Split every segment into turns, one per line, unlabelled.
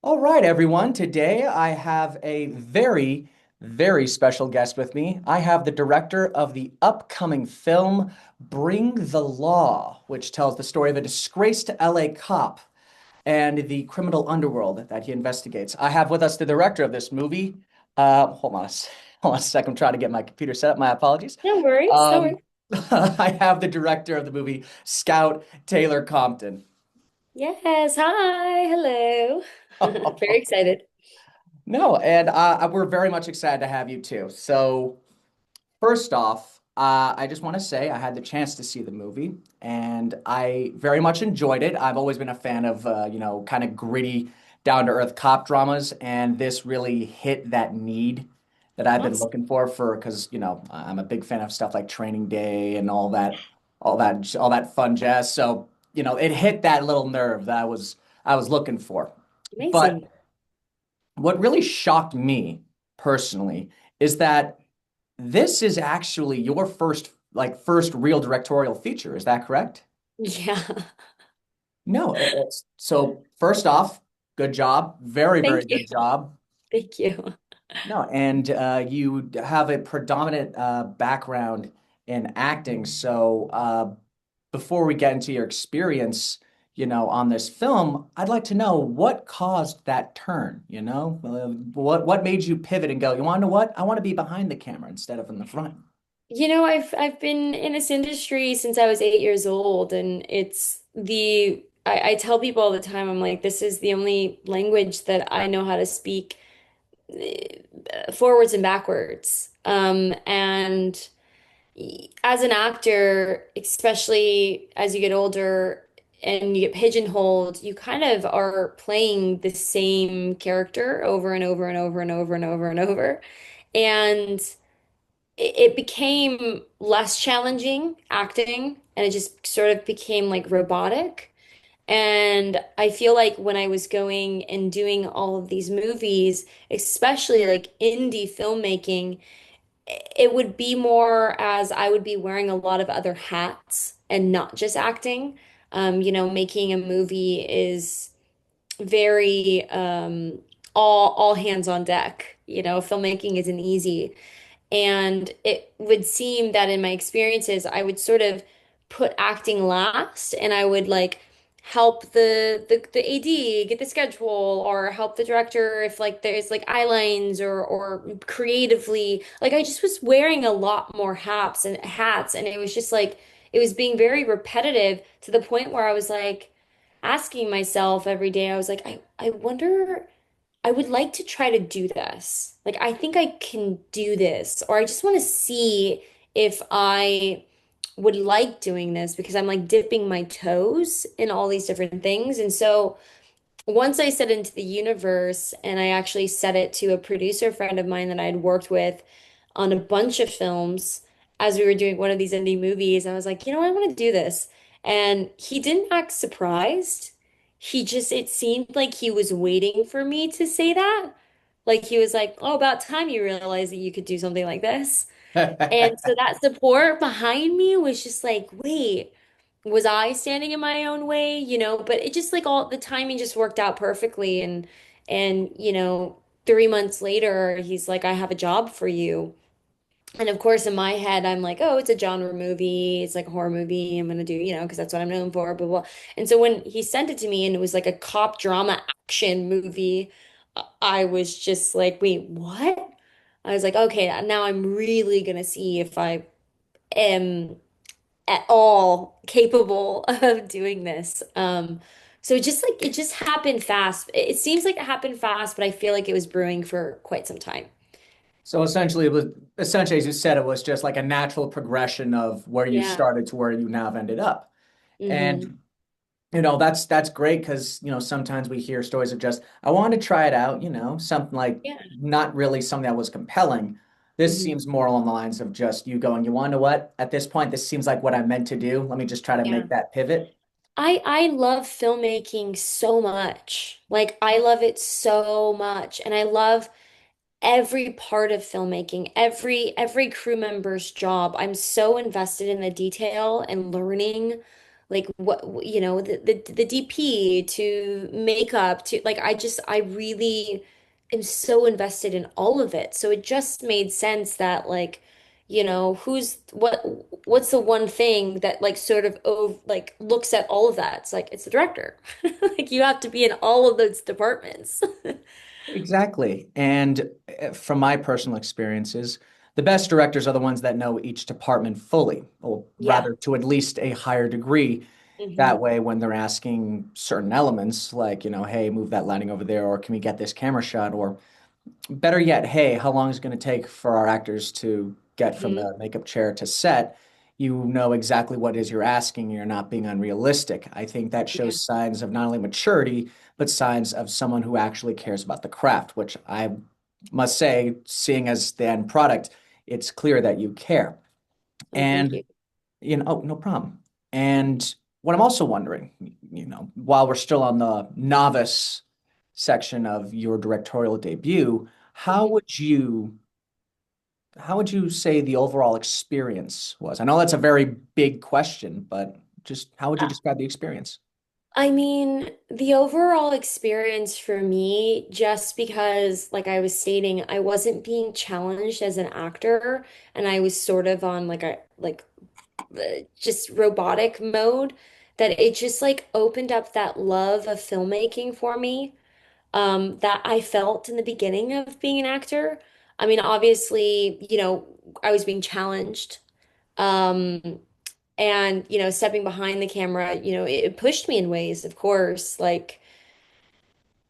All right, everyone. Today I have a very special guest with me. I have the director of the upcoming film Bring the Law, which tells the story of a disgraced LA cop and the criminal underworld that he investigates. I have with us the director of this movie. Hold on a second. I'm trying to get my computer set up. My apologies.
No worries, no
Um,
worries.
I have the director of the movie, Scout Taylor-Compton.
Yes, hi, hello. Very excited.
No, and we're very much excited to have you too. So, first off, I just want to say I had the chance to see the movie, and I very much enjoyed it. I've always been a fan of, kind of gritty, down-to-earth cop dramas, and this really hit that need that I've been
Awesome.
looking for because, I'm a big fan of stuff like Training Day and all that fun jazz. So, it hit that little nerve that I was looking for. But
Amazing.
what really shocked me personally is that this is actually your first real directorial feature. Is that correct?
Yeah.
No. So first off, good job. Very
Thank you.
good job.
Thank you.
No, and you have a predominant background in acting. So before we get into your experience, on this film, I'd like to know what caused that turn, what made you pivot and go, you want to know what? I want to be behind the camera instead of in the front.
I've been in this industry since I was 8 years old, and I tell people all the time, I'm like, this is the only language that I know how to speak forwards and backwards. And as an actor, especially as you get older and you get pigeonholed, you kind of are playing the same character over and over and over and over and over and over. And it became less challenging acting, and it just sort of became like robotic. And I feel like when I was going and doing all of these movies, especially like indie filmmaking, it would be more as I would be wearing a lot of other hats and not just acting. Making a movie is very all hands on deck. Filmmaking isn't easy. And it would seem that in my experiences, I would sort of put acting last, and I would like help the AD get the schedule, or help the director if like there's like eye lines, or creatively. Like I just was wearing a lot more hats, and it was just like it was being very repetitive to the point where I was like asking myself every day, I was like, I wonder. I would like to try to do this. Like, I think I can do this, or I just want to see if I would like doing this because I'm like dipping my toes in all these different things. And so once I set into the universe and I actually set it to a producer friend of mine that I had worked with on a bunch of films as we were doing one of these indie movies, I was like, I want to do this. And he didn't act surprised. It seemed like he was waiting for me to say that. Like he was like, oh, about time you realized that you could do something like this. And so that support behind me was just like, wait, was I standing in my own way? But it just like all the timing just worked out perfectly. And 3 months later, he's like, I have a job for you. And of course, in my head, I'm like, oh, it's a genre movie. It's like a horror movie. I'm gonna do, because that's what I'm known for, blah, blah. And so when he sent it to me and it was like a cop drama action movie, I was just like, wait, what? I was like, okay, now I'm really gonna see if I am at all capable of doing this. So it just happened fast. It seems like it happened fast, but I feel like it was brewing for quite some time.
So essentially, as you said, it was just like a natural progression of where you
Yeah.
started to where you now have ended up.
Hmm.
And that's great because sometimes we hear stories of just I wanted to try it out, something like
Yeah.
not really something that was compelling. This
Hmm.
seems more along the lines of just you going, you want to know what? At this point, this seems like what I meant to do. Let me just try to
Yeah.
make that pivot.
I love filmmaking so much. Like I love it so much. And I love every part of filmmaking, every crew member's job. I'm so invested in the detail and learning like what you know the DP to makeup to like I really am so invested in all of it. So it just made sense that like what's the one thing that like sort of like looks at all of that? It's like it's the director. Like you have to be in all of those departments.
Exactly. And from my personal experiences, the best directors are the ones that know each department fully, or
Yeah.
rather to at least a higher degree. That
Hmm.
way, when they're asking certain elements, like, hey, move that lighting over there, or can we get this camera shot, or better yet, hey, how long is it going to take for our actors to get from
Hmm.
the makeup chair to set? You know exactly what it is you're asking. You're not being unrealistic. I think that
Yeah.
shows signs of not only maturity, but signs of someone who actually cares about the craft, which I must say, seeing as the end product, it's clear that you care.
Oh, thank
And,
you.
oh, no problem. And what I'm also wondering, while we're still on the novice section of your directorial debut, how
Mhm.
would you how would you say the overall experience was? I know that's a very big question, but just how would you describe the experience?
I mean, the overall experience for me, just because, like I was stating, I wasn't being challenged as an actor, and I was sort of on like a just robotic mode, that it just like opened up that love of filmmaking for me, that I felt in the beginning of being an actor. I mean, obviously, I was being challenged. Um, and stepping behind the camera, it pushed me in ways, of course, like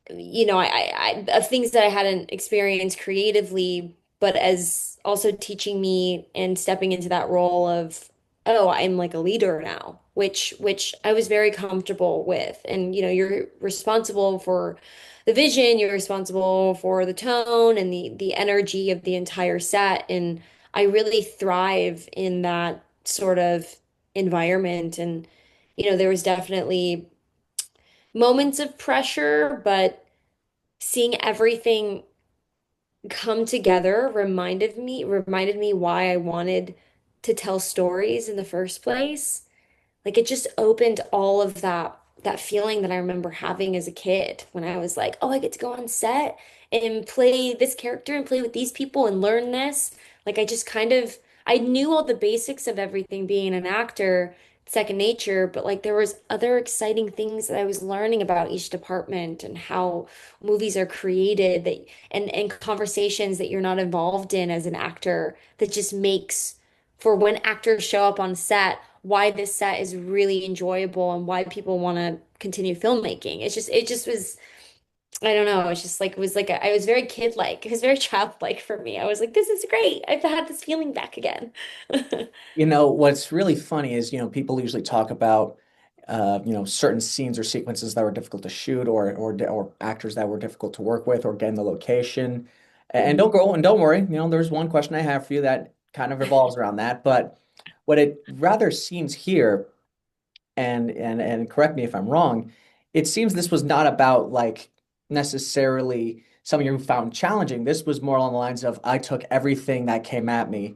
of things that I hadn't experienced creatively, but as also teaching me and stepping into that role of, oh, I'm like a leader now, which I was very comfortable with. And you're responsible for the vision, you're responsible for the tone and the energy of the entire set. And I really thrive in that sort of environment. And there was definitely moments of pressure, but seeing everything come together reminded me why I wanted to tell stories in the first place. Like it just opened all of that feeling that I remember having as a kid when I was like, oh, I get to go on set and play this character and play with these people and learn this. Like I knew all the basics of everything being an actor, second nature, but like there was other exciting things that I was learning about each department and how movies are created that and conversations that you're not involved in as an actor that just makes for when actors show up on set, why this set is really enjoyable and why people want to continue filmmaking. It just was, I don't know, it's just like, I was very kid-like. It was very childlike for me. I was like, this is great. I've had this feeling back again.
What's really funny is, people usually talk about, certain scenes or sequences that were difficult to shoot, or actors that were difficult to work with, or get in the location. And
Mhm.
don't worry, there's one question I have for you that kind of revolves around that. But what it rather seems here, and correct me if I'm wrong, it seems this was not about like necessarily something you found challenging. This was more along the lines of I took everything that came at me,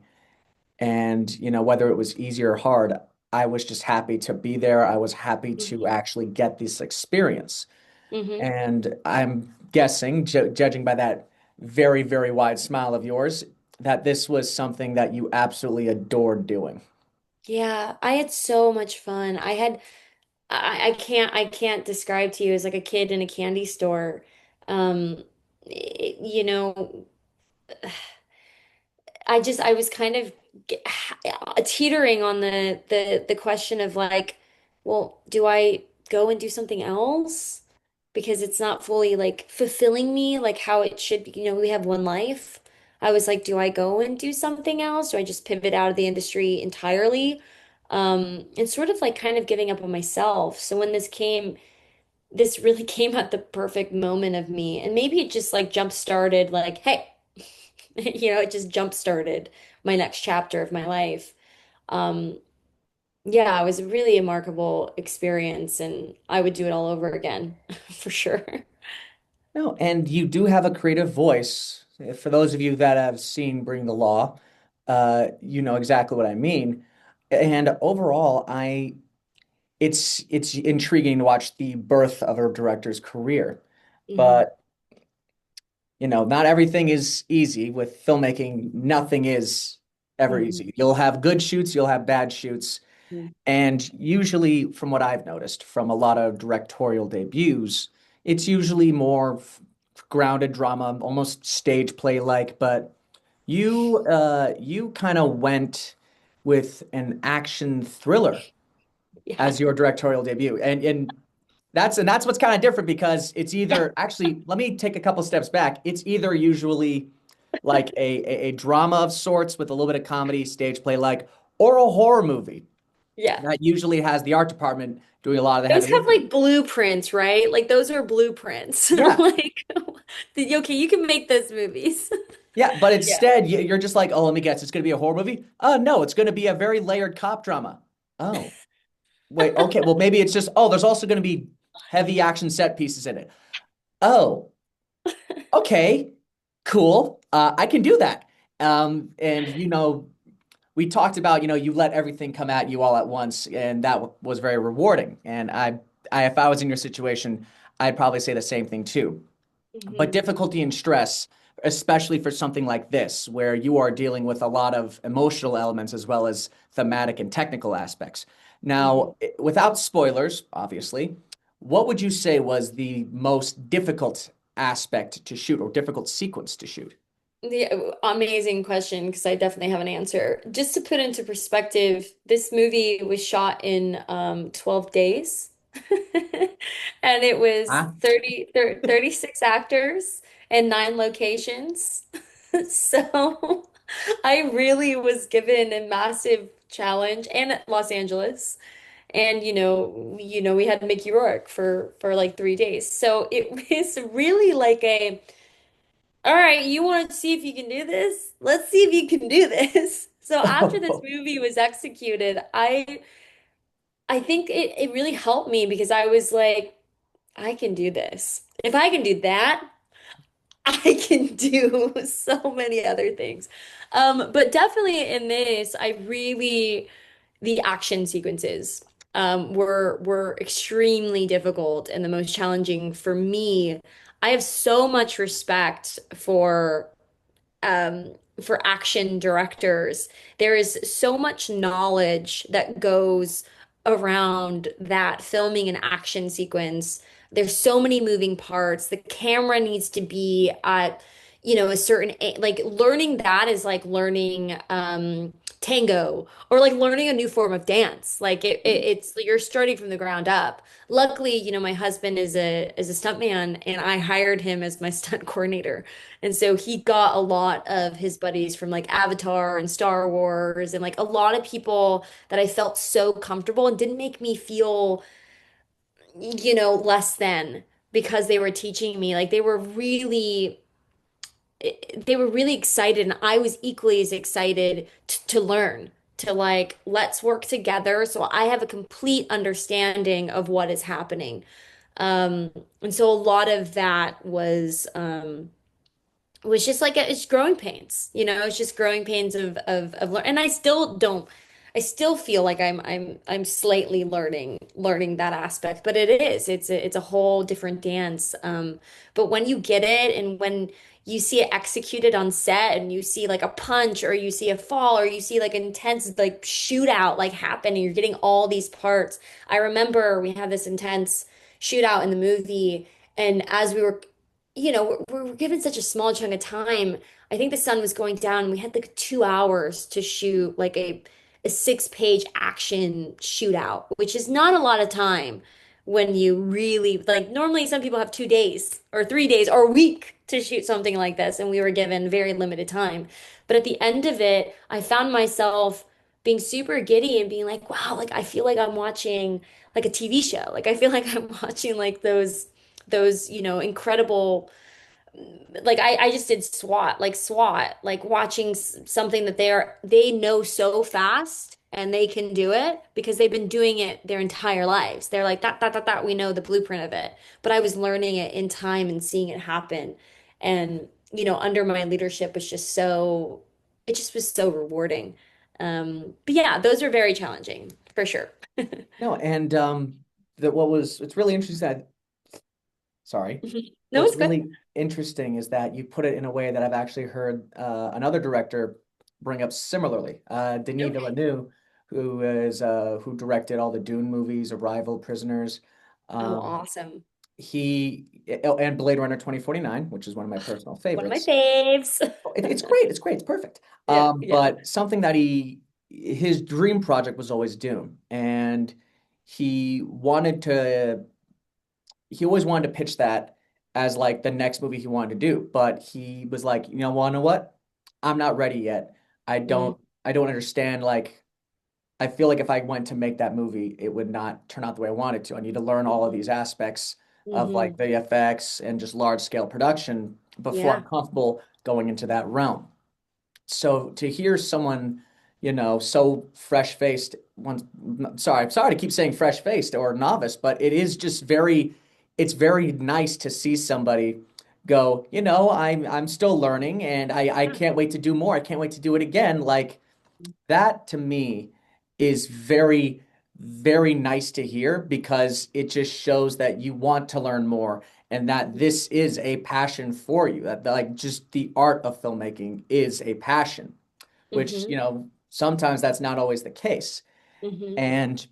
and, whether it was easy or hard, I was just happy to be there. I was happy to
Mhm.
actually get this experience.
Mhm.
And I'm guessing, judging by that very, very wide smile of yours, that this was something that you absolutely adored doing.
Yeah, I had so much fun. I can't describe to you as like a kid in a candy store. Um, it- you know, I was kind of teetering on the question of like, well, do I go and do something else? Because it's not fully like fulfilling me like how it should be. We have one life. I was like, do I go and do something else? Do I just pivot out of the industry entirely? And sort of like kind of giving up on myself. So when this really came at the perfect moment of me. And maybe it just like jump started like, hey, it just jump started my next chapter of my life. Um, yeah, it was a really remarkable experience and I would do it all over again for sure.
No, and you do have a creative voice. For those of you that have seen Bring the Law, you know exactly what I mean. And overall, it's intriguing to watch the birth of a director's career.
Hmm.
But not everything is easy with filmmaking. Nothing is ever
Hmm.
easy. You'll have good shoots, you'll have bad shoots. And usually, from what I've noticed from a lot of directorial debuts, it's usually more grounded drama, almost stage play like. But you kind of went with an action thriller
Yeah.
as your directorial debut, and that's what's kind of different because it's either actually, let me take a couple steps back. It's either usually like a drama of sorts with a little bit of comedy, stage play like, or a horror movie
Yeah.
that usually has the art department doing a lot of the
Those
heavy
have
lifting.
like blueprints, right? Like those are blueprints.
Yeah.
Like, okay, you can make those movies.
Yeah, but
Yeah.
instead you're just like, oh, let me guess, it's going to be a horror movie? Oh, no, it's going to be a very layered cop drama. Oh, wait, okay, well, maybe it's just, oh, there's also going to be heavy action set pieces in it. Oh, okay, cool. I can do that. And we talked about, you let everything come at you all at once, and that was very rewarding. And if I was in your situation, I'd probably say the same thing too. But
Hmm.
difficulty and stress, especially for something like this, where you are dealing with a lot of emotional elements as well as thematic and technical aspects.
Hmm.
Now, without spoilers, obviously, what would you say was the most difficult aspect to shoot or difficult sequence to shoot?
The amazing question, because I definitely have an answer. Just to put into perspective, this movie was shot in 12 days. And it was
Huh?
36 actors and 9 locations. So I really was given a massive challenge and Los Angeles. And we had Mickey Rourke for like 3 days. So it was really like a all right, you want to see if you can do this? Let's see if you can do this. So after this movie was executed, I think it really helped me because I was like, I can do this. If I can do that, I can do so many other things. But definitely in this, the action sequences were extremely difficult and the most challenging for me. I have so much respect for action directors. There is so much knowledge that goes around that filming an action sequence. There's so many moving parts. The camera needs to be at, a certain, like learning that is like learning tango or like learning a new form of dance. Like it's you're starting from the ground up. Luckily, my husband is a stuntman and I hired him as my stunt coordinator. And so he got a lot of his buddies from like Avatar and Star Wars and like a lot of people that I felt so comfortable and didn't make me feel, less than because they were teaching me. Like they were really excited and I was equally as excited to learn, to like let's work together so I have a complete understanding of what is happening. Um, and so a lot of that was just like it's growing pains, it's just growing pains of learn and I still don't I still feel like I'm slightly learning that aspect, but it's a whole different dance. But when you get it and when you see it executed on set and you see like a punch or you see a fall or you see like an intense like shootout like happen and you're getting all these parts. I remember we had this intense shootout in the movie and as we were we're given such a small chunk of time. I think the sun was going down. We had like 2 hours to shoot like a 6-page action shootout, which is not a lot of time when you really like normally some people have 2 days or 3 days or a week to shoot something like this, and we were given very limited time. But at the end of it, I found myself being super giddy and being like, wow, like I feel like I'm watching like a TV show. Like I feel like I'm watching like those incredible like I just did SWAT like watching something that they know so fast and they can do it because they've been doing it their entire lives. They're like that we know the blueprint of it, but I was learning it in time and seeing it happen, and under my leadership was just so it just was so rewarding. But yeah, those are very challenging. for sure.
No, and that what was it's really interesting that sorry.
No,
What's
it's good.
really interesting is that you put it in a way that I've actually heard another director bring up similarly. Denis
Okay.
Villeneuve, who directed all the Dune movies, Arrival, Prisoners.
Oh,
Um,
awesome.
and Blade Runner 2049, which is one of my personal
One of my
favorites.
faves.
It's great. It's great. It's perfect.
Yeah, yeah.
But something that his dream project was always Dune, and he wanted to he always wanted to pitch that as like the next movie he wanted to do, but he was like, know what? I'm not ready yet. I
Mm,
don't I don't understand like I feel like if I went to make that movie, it would not turn out the way I wanted to. I need to learn all of these aspects of like
hmm.
VFX and just large scale production before I'm
Yeah.
comfortable going into that realm. So to hear someone, so fresh-faced, I'm sorry to keep saying fresh-faced or novice, but it is just it's very nice to see somebody go, I'm still learning and I
Yeah.
can't wait to do more. I can't wait to do it again. Like that to me is very, very nice to hear because it just shows that you want to learn more and that this is a passion for you. That like just the art of filmmaking is a passion, which,
Hmm.
sometimes that's not always the case.
Hmm.
And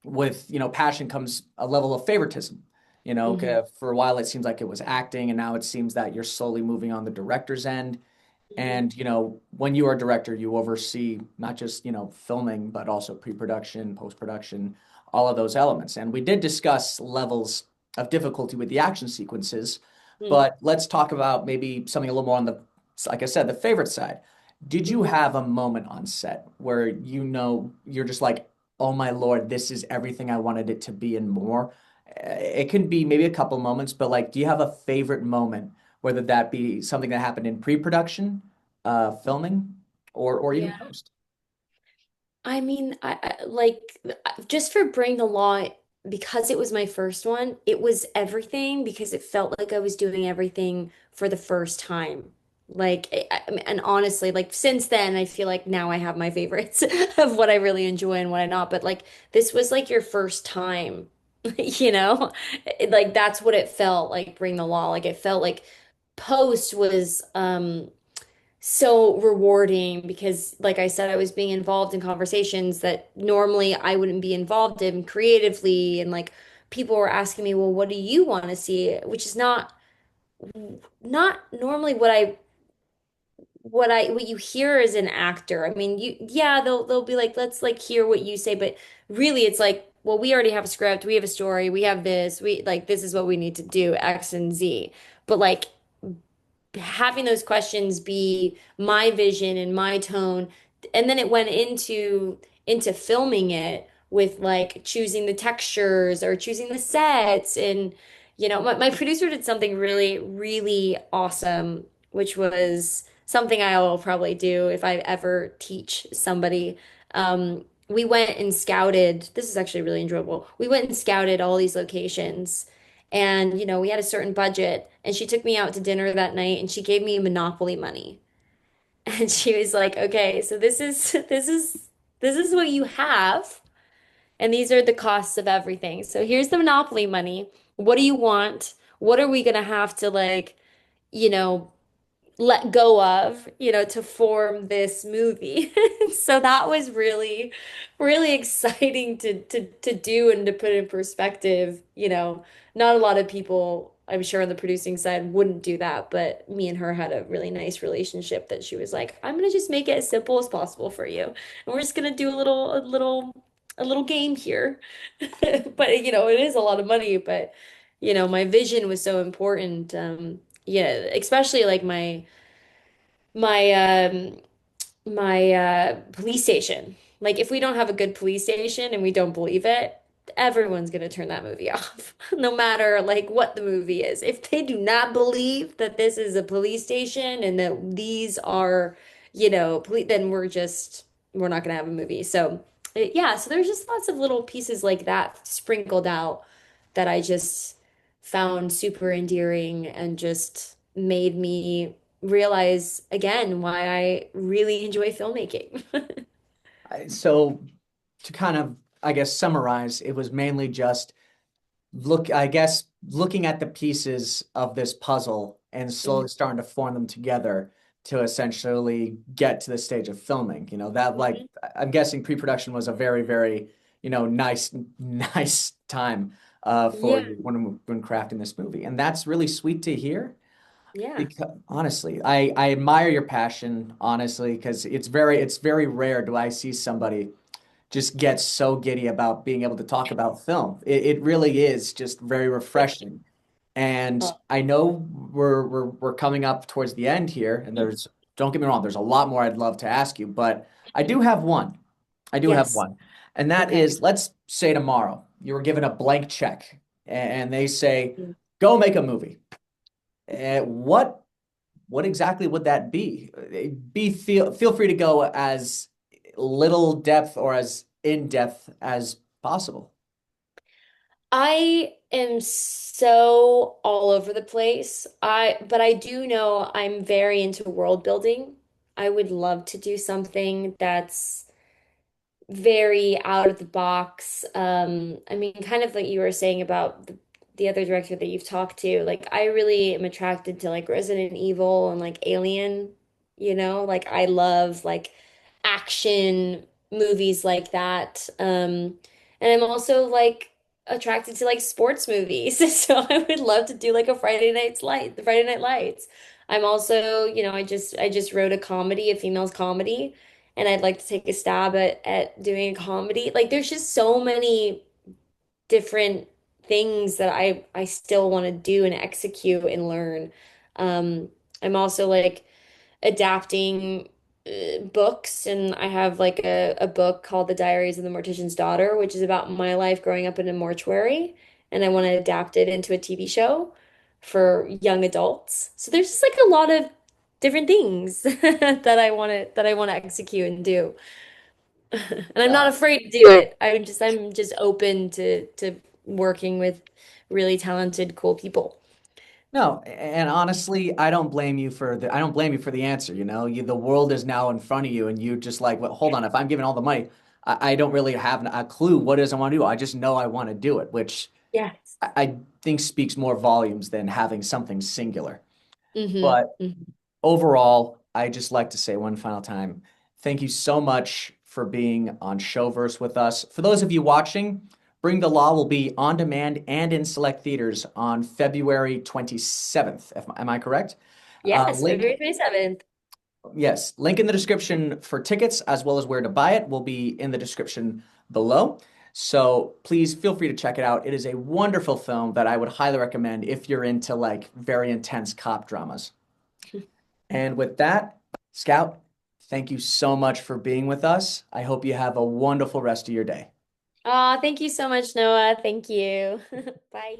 with, passion comes a level of favoritism.
Hmm.
For a while it seems like it was acting, and now it seems that you're slowly moving on the director's end.
Hmm.
And, when you are a director, you oversee not just, filming, but also pre-production, post-production, all of those elements. And we did discuss levels of difficulty with the action sequences,
Hmm.
but let's talk about maybe something a little more on like I said, the favorite side. Did you
Hmm.
have a moment on set where you're just like, oh my Lord, this is everything I wanted it to be and more? It can be maybe a couple moments, but like, do you have a favorite moment, whether that be something that happened in pre-production, filming, or even
Yeah.
post?
I mean, like just for Bring the Law, because it was my first one, it was everything because it felt like I was doing everything for the first time. Like, and honestly, like since then, I feel like now I have my favorites of what I really enjoy and what I not. But like, this was like your first time, you know? Like, that's what it felt like, Bring the Law. Like, it felt like Post was, so rewarding because, like I said, I was being involved in conversations that normally I wouldn't be involved in creatively. And like people were asking me, well, what do you want to see? Which is not normally what you hear as an actor. I mean, yeah, they'll be like, let's like hear what you say, but really it's like, well, we already have a script, we have a story, we have this, we like this is what we need to do, X and Z. But like having those questions be my vision and my tone, and then it went into filming it with like choosing the textures or choosing the sets. And my producer did something really really awesome, which was something I'll probably do if I ever teach somebody. We went and scouted. This is actually really enjoyable. We went and scouted all these locations, and, we had a certain budget, and she took me out to dinner that night and she gave me Monopoly money. And she was like, "Okay, so this is what you have, and these are the costs of everything. So here's the Monopoly money. What do you want? What are we gonna have to like, you know, let go of, to form this movie." So that was really, really exciting to do and to put in perspective. Not a lot of people, I'm sure on the producing side wouldn't do that, but me and her had a really nice relationship that she was like, "I'm gonna just make it as simple as possible for you. And we're just gonna do a little game here." But it is a lot of money, but my vision was so important. Yeah, especially like my police station. Like if we don't have a good police station and we don't believe it, everyone's gonna turn that movie off. No matter like what the movie is. If they do not believe that this is a police station and that these are, police, then we're not gonna have a movie. So yeah, so there's just lots of little pieces like that sprinkled out that I just found super endearing and just made me realize again why I really enjoy filmmaking.
So to kind of I guess, summarize, it was mainly just I guess, looking at the pieces of this puzzle and
Mhm.
slowly starting to form them together to essentially get to the stage of filming. That like
Mhm.
I'm guessing pre-production was a very, very, nice, nice time for
Yeah,
you when crafting this movie. And that's really sweet to hear
yeah.
because honestly, I admire your passion, honestly, because it's very rare do I see somebody just gets so giddy about being able to talk about film. It really is just very refreshing. And
Oh.
I know we're coming up towards the end here, and don't get me wrong, there's a lot more I'd love to ask you, but I do have one. I do have
Yes.
one. And that
Okay.
is, let's say tomorrow you were given a blank check and they say,
Mm.
go make a movie. What exactly would that be? Feel free to go as little depth or as in depth as possible.
I am so all over the place. But I do know I'm very into world building. I would love to do something that's very out of the box. I mean, kind of like you were saying about the other director that you've talked to. Like, I really am attracted to like Resident Evil and like Alien, like I love like action movies like that. And I'm also like attracted to like sports movies. So I would love to do like a the Friday Night Lights. I'm also, I just wrote a comedy, a females comedy, and I'd like to take a stab at doing a comedy. Like there's just so many different things that I still want to do and execute and learn. I'm also like adapting books, and I have like a book called The Diaries of the Mortician's Daughter, which is about my life growing up in a mortuary, and I want to adapt it into a TV show for young adults. So there's just like a lot of different things that I want to execute and do. And I'm not
Uh,
afraid to do it. I'm just open to working with really talented, cool people.
no, and honestly, I don't blame you for the answer. The world is now in front of you, and you just like, well, hold on. If I'm giving all the money, I don't really have a clue what it is I want to do. I just know I want to do it, which
Yes.
I think speaks more volumes than having something singular.
Hmm.
But overall, I just like to say one final time, thank you so much for being on Showverse with us. For those of you watching, Bring the Law will be on demand and in select theaters on February 27th. Am I correct?
Yes,
Link,
February 27th.
yes, link in the description for tickets as well as where to buy it will be in the description below. So please feel free to check it out. It is a wonderful film that I would highly recommend if you're into like very intense cop dramas. And with that, Scout, thank you so much for being with us. I hope you have a wonderful rest of your day.
Aw, thank you so much, Noah. Thank you. Bye.